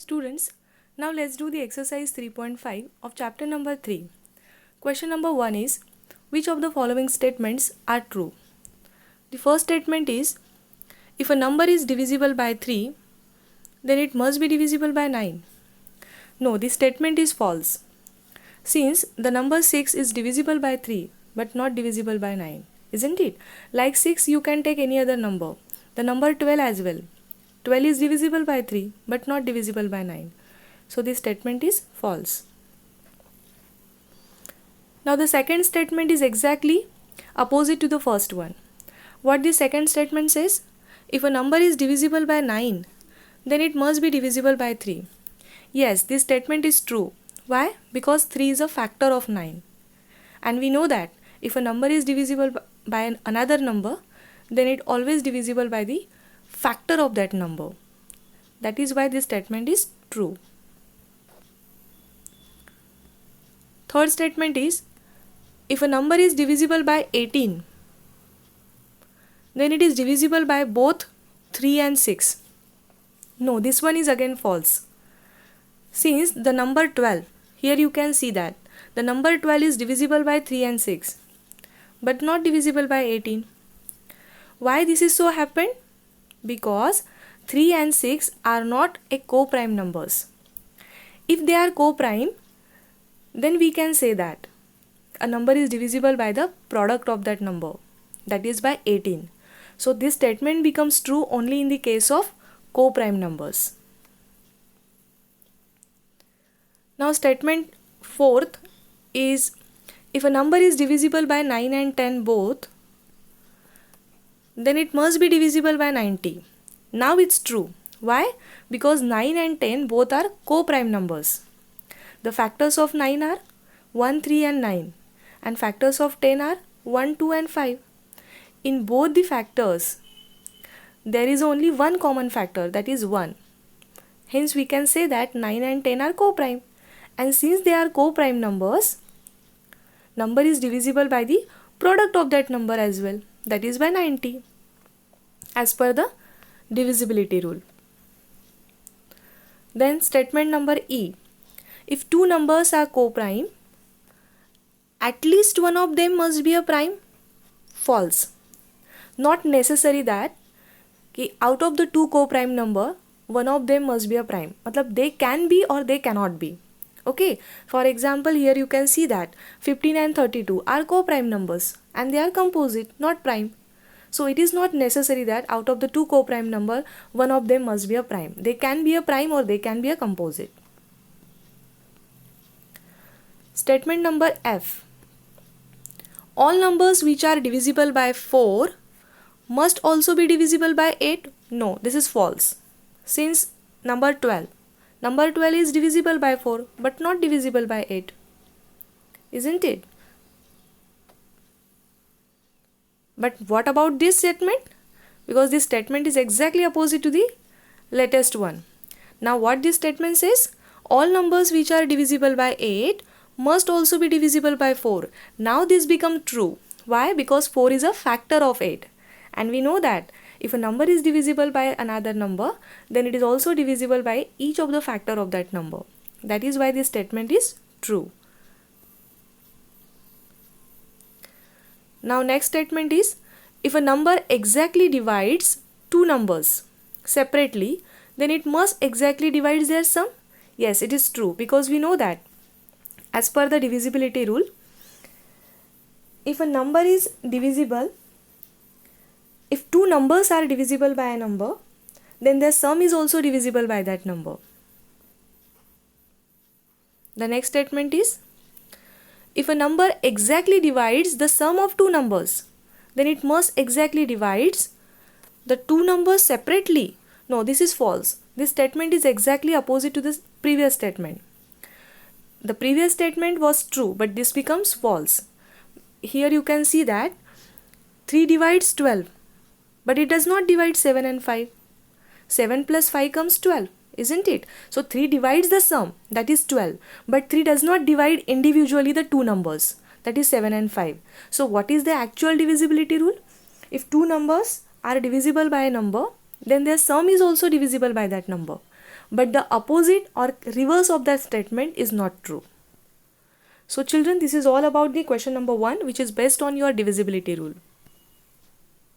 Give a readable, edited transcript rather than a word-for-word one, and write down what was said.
Students, now let's do the exercise 3.5 of chapter number 3. Question number 1 is, which of the following statements are true? The first statement is, if a number is divisible by 3, then it must be divisible by 9. No, this statement is false. Since the number 6 is divisible by 3 but not divisible by 9, isn't it? Like 6 you can take any other number. The number 12 as well. 12 is divisible by 3 but not divisible by 9. So this statement is false. Now the second statement is exactly opposite to the first one. What the second statement says? If a number is divisible by 9, then it must be divisible by 3. Yes, this statement is true. Why? Because 3 is a factor of 9. And we know that if a number is divisible by another number, then it always divisible by the factor of that number. That is why this statement is true. Third statement is, if a number is divisible by 18, then it is divisible by both 3 and 6. No, this one is again false. Since the number 12, here you can see that the number 12 is divisible by 3 and 6, but not divisible by 18. Why this is so happened? Because 3 and 6 are not a co-prime numbers. If they are co-prime, then we can say that a number is divisible by the product of that number, that is by 18. So this statement becomes true only in the case of co-prime numbers. Now statement fourth is, if a number is divisible by 9 and 10 both, then it must be divisible by 90. Now it's true. Why? Because 9 and 10 both are co-prime numbers. The factors of 9 are 1, 3 and 9, and factors of 10 are 1, 2 and 5. In both the factors, there is only one common factor, that is 1. Hence we can say that 9 and 10 are co-prime. And since they are co-prime numbers, number is divisible by the product of that number as well, that is by 90, as per the divisibility rule. Then statement number E. If two numbers are co-prime, at least one of them must be a prime. False. Not necessary that out of the two co-prime number, one of them must be a prime. Matlab they can be or they cannot be. Okay, for example, here you can see that 15 and 32 are co-prime numbers and they are composite, not prime. So it is not necessary that out of the two co-prime number, one of them must be a prime. They can be a prime or they can be a composite. Statement number F. All numbers which are divisible by 4 must also be divisible by 8. No, this is false. Since number 12 is divisible by 4 but not divisible by 8. Isn't it? But what about this statement? Because this statement is exactly opposite to the latest one. Now what this statement says? All numbers which are divisible by 8 must also be divisible by 4. Now this becomes true. Why? Because 4 is a factor of 8. And we know that if a number is divisible by another number, then it is also divisible by each of the factor of that number. That is why this statement is true. Now next statement is, if a number exactly divides two numbers separately, then it must exactly divide their sum. Yes, it is true, because we know that as per the divisibility rule, if a number is divisible, if two numbers are divisible by a number, then their sum is also divisible by that number. The next statement is, if a number exactly divides the sum of two numbers, then it must exactly divides the two numbers separately. No, this is false. This statement is exactly opposite to this previous statement. The previous statement was true, but this becomes false. Here you can see that 3 divides 12, but it does not divide 7 and 5. 7 plus 5 comes 12, isn't it? So 3 divides the sum, that is 12, but 3 does not divide individually the two numbers, that is 7 and 5. So what is the actual divisibility rule? If two numbers are divisible by a number, then their sum is also divisible by that number. but the opposite or reverse of that statement is not true. So children, this is all about the question number 1, which is based on your divisibility rule.